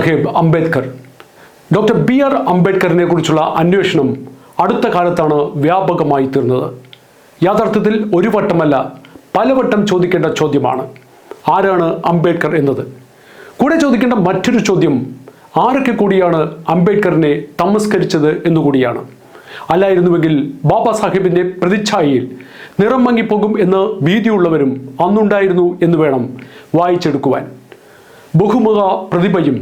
Saheb Ambedkar. Doctor BR അംബേദ്കറിനെ കുറിച്ചുള്ള അന്വേഷണം അടുത്ത കാലത്താണ് വ്യാപകമായി തീർന്നത്. യാഥാർത്ഥ്യത്തിൽ ഒരു വട്ടമല്ല, പലവട്ടം ചോദിക്കേണ്ട ചോദ്യമാണ് ആരാണ് അംബേദ്കർ എന്നത്. കൂടെ ചോദിക്കേണ്ട മറ്റൊരു ചോദ്യം ആരൊക്കെ കൂടിയാണ് അംബേദ്കറിനെ തമസ്കരിച്ചത് എന്നുകൂടിയാണ്. അല്ലായിരുന്നുവെങ്കിൽ ബാബാ സാഹിബിൻ്റെ പ്രതിച്ഛായയിൽ നിറം മങ്ങിപ്പോകും എന്ന് ഭീതിയുള്ളവരും അന്നുണ്ടായിരുന്നു എന്ന് വേണം വായിച്ചെടുക്കുവാൻ. ബഹുമുഖ പ്രതിഭയും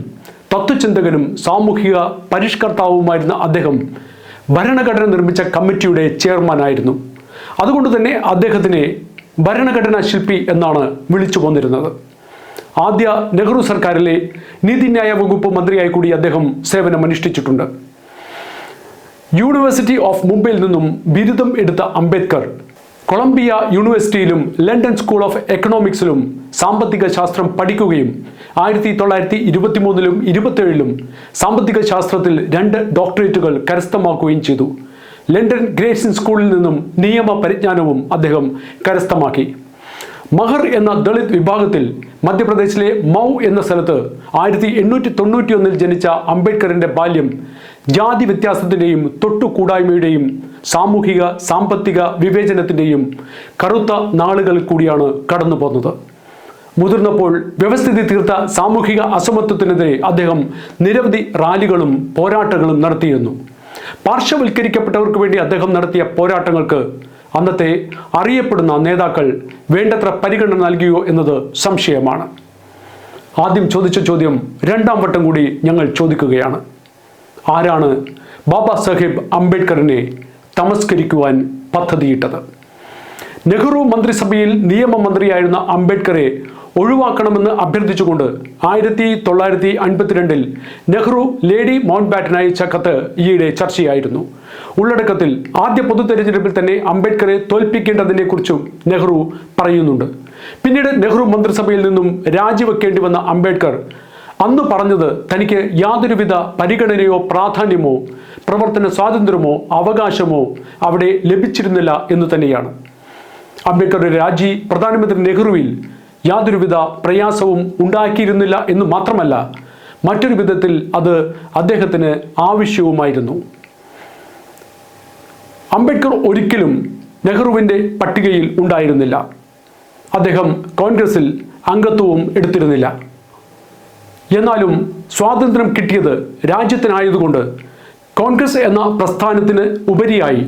തത്വചിന്തകനും സാമൂഹിക പരിഷ്കർത്താവുമായിരുന്ന അദ്ദേഹം ഭരണഘടന നിർമ്മിച്ച കമ്മിറ്റിയുടെ ചെയർമാനായിരുന്നു. അതുകൊണ്ട് തന്നെ അദ്ദേഹത്തിനെ ഭരണഘടനാ ശില്പി എന്നാണ് വിളിച്ചു പോന്നിരുന്നത്. ആദ്യ നെഹ്റു സർക്കാരിലെ നീതിന്യായ വകുപ്പ് മന്ത്രിയായി കൂടി അദ്ദേഹം സേവനമനുഷ്ഠിച്ചിട്ടുണ്ട്. യൂണിവേഴ്സിറ്റി ഓഫ് മുംബൈയിൽ നിന്നും ബിരുദം എടുത്ത അംബേദ്കർ കൊളംബിയ യൂണിവേഴ്സിറ്റിയിലും ലണ്ടൻ സ്കൂൾ ഓഫ് എക്കണോമിക്സിലും സാമ്പത്തിക ശാസ്ത്രം പഠിക്കുകയും 1923 27 സാമ്പത്തിക ശാസ്ത്രത്തിൽ 2 ഡോക്ടറേറ്റുകൾ കരസ്ഥമാക്കുകയും ചെയ്തു. ലണ്ടൻ ഗ്രേസിൻ സ്കൂളിൽ നിന്നും നിയമ പരിജ്ഞാനവും അദ്ദേഹം കരസ്ഥമാക്കി. മഹർ എന്ന ദളിത് വിഭാഗത്തിൽ മധ്യപ്രദേശിലെ മൗ എന്ന സ്ഥലത്ത് 1891 ജനിച്ച അംബേദ്കറിൻ്റെ ബാല്യം ജാതി വ്യത്യാസത്തിൻ്റെയും തൊട്ടുകൂടായ്മയുടെയും സാമൂഹിക സാമ്പത്തിക വിവേചനത്തിൻ്റെയും കറുത്ത നാളുകളിൽ കൂടിയാണ് കടന്നു പോകുന്നത്. മുതിർന്നപ്പോൾ വ്യവസ്ഥിതി തീർത്ത സാമൂഹിക അസമത്വത്തിനെതിരെ അദ്ദേഹം നിരവധി റാലികളും പോരാട്ടങ്ങളും നടത്തിയിരുന്നു. പാർശ്വവൽക്കരിക്കപ്പെട്ടവർക്ക് വേണ്ടി അദ്ദേഹം നടത്തിയ പോരാട്ടങ്ങൾക്ക് അന്നത്തെ അറിയപ്പെടുന്ന നേതാക്കൾ വേണ്ടത്ര പരിഗണന നൽകിയോ എന്നത് സംശയമാണ്. ആദ്യം ചോദിച്ച ചോദ്യം രണ്ടാം വട്ടം കൂടി ഞങ്ങൾ ചോദിക്കുകയാണ്. ആരാണ് ബാബാ സാഹിബ് അംബേദ്കറിനെ തമസ്കരിക്കുവാൻ പദ്ധതിയിട്ടത്? നെഹ്റു മന്ത്രിസഭയിൽ നിയമമന്ത്രിയായിരുന്ന അംബേദ്കറെ ഒഴിവാക്കണമെന്ന് അഭ്യർത്ഥിച്ചുകൊണ്ട് 1952 നെഹ്റു ലേഡി മൗണ്ട് ബാറ്റൻ അയച്ച കത്ത് ഈയിടെ ചർച്ചയായിരുന്നു. ഉള്ളടക്കത്തിൽ ആദ്യ പൊതു തെരഞ്ഞെടുപ്പിൽ തന്നെ അംബേദ്കറെ തോൽപ്പിക്കേണ്ടതിനെക്കുറിച്ചും നെഹ്റു പറയുന്നുണ്ട്. പിന്നീട് നെഹ്റു മന്ത്രിസഭയിൽ നിന്നും രാജിവെക്കേണ്ടി വന്ന അംബേദ്കർ അന്ന് പറഞ്ഞത് തനിക്ക് യാതൊരുവിധ പരിഗണനയോ പ്രാധാന്യമോ പ്രവർത്തന സ്വാതന്ത്ര്യമോ അവകാശമോ അവിടെ ലഭിച്ചിരുന്നില്ല എന്ന് തന്നെയാണ്. അംബേദ്കറുടെ രാജി പ്രധാനമന്ത്രി നെഹ്റുവിൽ യാതൊരുവിധ പ്രയാസവും ഉണ്ടാക്കിയിരുന്നില്ല എന്ന് മാത്രമല്ല, മറ്റൊരു വിധത്തിൽ അത് അദ്ദേഹത്തിന് ആവശ്യവുമായിരുന്നു. അംബേദ്കർ ഒരിക്കലും നെഹ്റുവിൻ്റെ പട്ടികയിൽ ഉണ്ടായിരുന്നില്ല. അദ്ദേഹം കോൺഗ്രസിൽ അംഗത്വവും എടുത്തിരുന്നില്ല. എന്നാലും സ്വാതന്ത്ര്യം കിട്ടിയത് രാജ്യത്തിനായതുകൊണ്ട് കോൺഗ്രസ് എന്ന പ്രസ്ഥാനത്തിന് ഉപരിയായി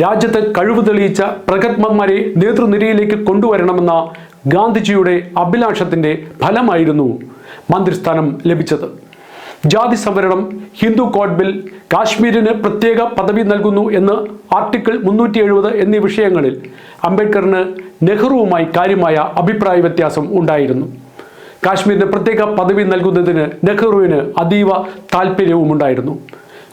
രാജ്യത്ത് കഴിവ് തെളിയിച്ച പ്രഗത്ഭന്മാരെ നേതൃനിരയിലേക്ക് കൊണ്ടുവരണമെന്ന ഗാന്ധിജിയുടെ അഭിലാഷത്തിൻ്റെ ഫലമായിരുന്നു മന്ത്രിസ്ഥാനം ലഭിച്ചത്. ജാതി സംവരണം, ഹിന്ദു കോഡ് ബിൽ, കാശ്മീരിന് പ്രത്യേക പദവി നൽകുന്നു എന്ന് ആർട്ടിക്കിൾ 370 എന്നീ വിഷയങ്ങളിൽ അംബേദ്കറിന് നെഹ്റുവുമായി കാര്യമായ അഭിപ്രായ വ്യത്യാസം ഉണ്ടായിരുന്നു. കാശ്മീരിന് പ്രത്യേക പദവി നൽകുന്നതിന് നെഹ്റുവിന് അതീവ താല്പര്യവുമുണ്ടായിരുന്നു.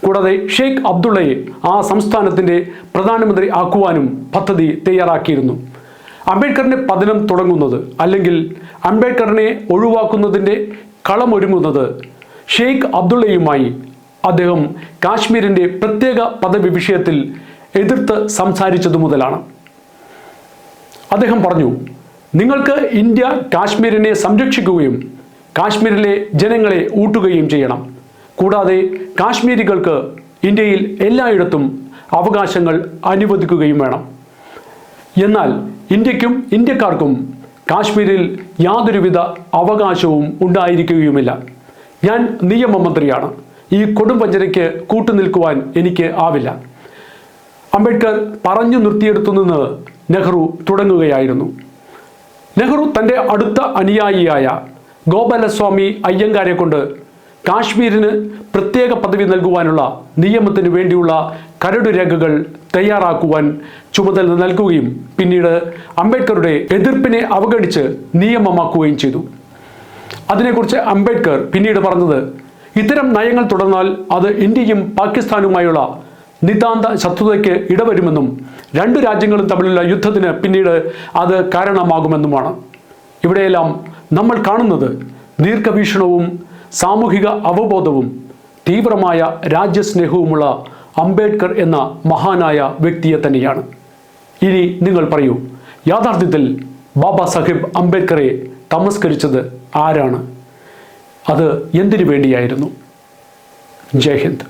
കൂടാതെ ഷെയ്ഖ് അബ്ദുള്ളയെ ആ സംസ്ഥാനത്തിൻ്റെ പ്രധാനമന്ത്രി ആക്കുവാനും പദ്ധതി തയ്യാറാക്കിയിരുന്നു. അംബേദ്കറിൻ്റെ പതനം തുടങ്ങുന്നത് അല്ലെങ്കിൽ അംബേദ്കറിനെ ഒഴിവാക്കുന്നതിൻ്റെ കളമൊരുങ്ങുന്നത് ഷെയ്ഖ് അബ്ദുള്ളയുമായി അദ്ദേഹം കാശ്മീരിൻ്റെ പ്രത്യേക പദവി വിഷയത്തിൽ എതിർത്ത് സംസാരിച്ചതു മുതലാണ്. അദ്ദേഹം പറഞ്ഞു, നിങ്ങൾക്ക് ഇന്ത്യ കാശ്മീരിനെ സംരക്ഷിക്കുകയും കാശ്മീരിലെ ജനങ്ങളെ ഊട്ടുകയും ചെയ്യണം. കൂടാതെ കാശ്മീരികൾക്ക് ഇന്ത്യയിൽ എല്ലായിടത്തും അവകാശങ്ങൾ അനുവദിക്കുകയും വേണം. എന്നാൽ ഇന്ത്യക്കും ഇന്ത്യക്കാർക്കും കാശ്മീരിൽ യാതൊരുവിധ അവകാശവും ഉണ്ടായിരിക്കുകയുമില്ല. ഞാൻ നിയമമന്ത്രിയാണ്. ഈ കൊടുംവഞ്ചനയ്ക്ക് കൂട്ടുനിൽക്കുവാൻ എനിക്ക് ആവില്ല. അംബേദ്കർ പറഞ്ഞു നിർത്തിയെടുത്തു നിന്ന് നെഹ്റു തുടങ്ങുകയായിരുന്നു. നെഹ്റു തൻ്റെ അടുത്ത അനുയായിയായ ഗോപാലസ്വാമി അയ്യങ്കാരെ കൊണ്ട് കാശ്മീരിന് പ്രത്യേക പദവി നൽകുവാനുള്ള നിയമത്തിന് വേണ്ടിയുള്ള കരടുരേഖകൾ തയ്യാറാക്കുവാൻ ചുമതല നൽകുകയും പിന്നീട് അംബേദ്കറുടെ എതിർപ്പിനെ അവഗണിച്ച് നിയമമാക്കുകയും ചെയ്തു. അതിനെക്കുറിച്ച് അംബേദ്കർ പിന്നീട് പറഞ്ഞത്, ഇത്തരം നയങ്ങൾ തുടർന്നാൽ അത് ഇന്ത്യയും പാകിസ്ഥാനുമായുള്ള നിതാന്ത ശത്രുതയ്ക്ക് ഇടവരുമെന്നും 2 രാജ്യങ്ങളും തമ്മിലുള്ള യുദ്ധത്തിന് പിന്നീട് അത് കാരണമാകുമെന്നുമാണ്. ഇവിടെയെല്ലാം നമ്മൾ കാണുന്നത് ദീർഘവീക്ഷണവും സാമൂഹിക അവബോധവും തീവ്രമായ രാജ്യസ്നേഹവുമുള്ള അംബേദ്കർ എന്ന മഹാനായ വ്യക്തിയെ തന്നെയാണ്. ഇനി നിങ്ങൾ പറയൂ, യാഥാർത്ഥ്യത്തിൽ ബാബാ സാഹിബ് അംബേദ്കറെ തമസ്കരിച്ചത് ആരാണ്? അത് എന്തിനു വേണ്ടിയായിരുന്നു? ജയ് ഹിന്ദ്.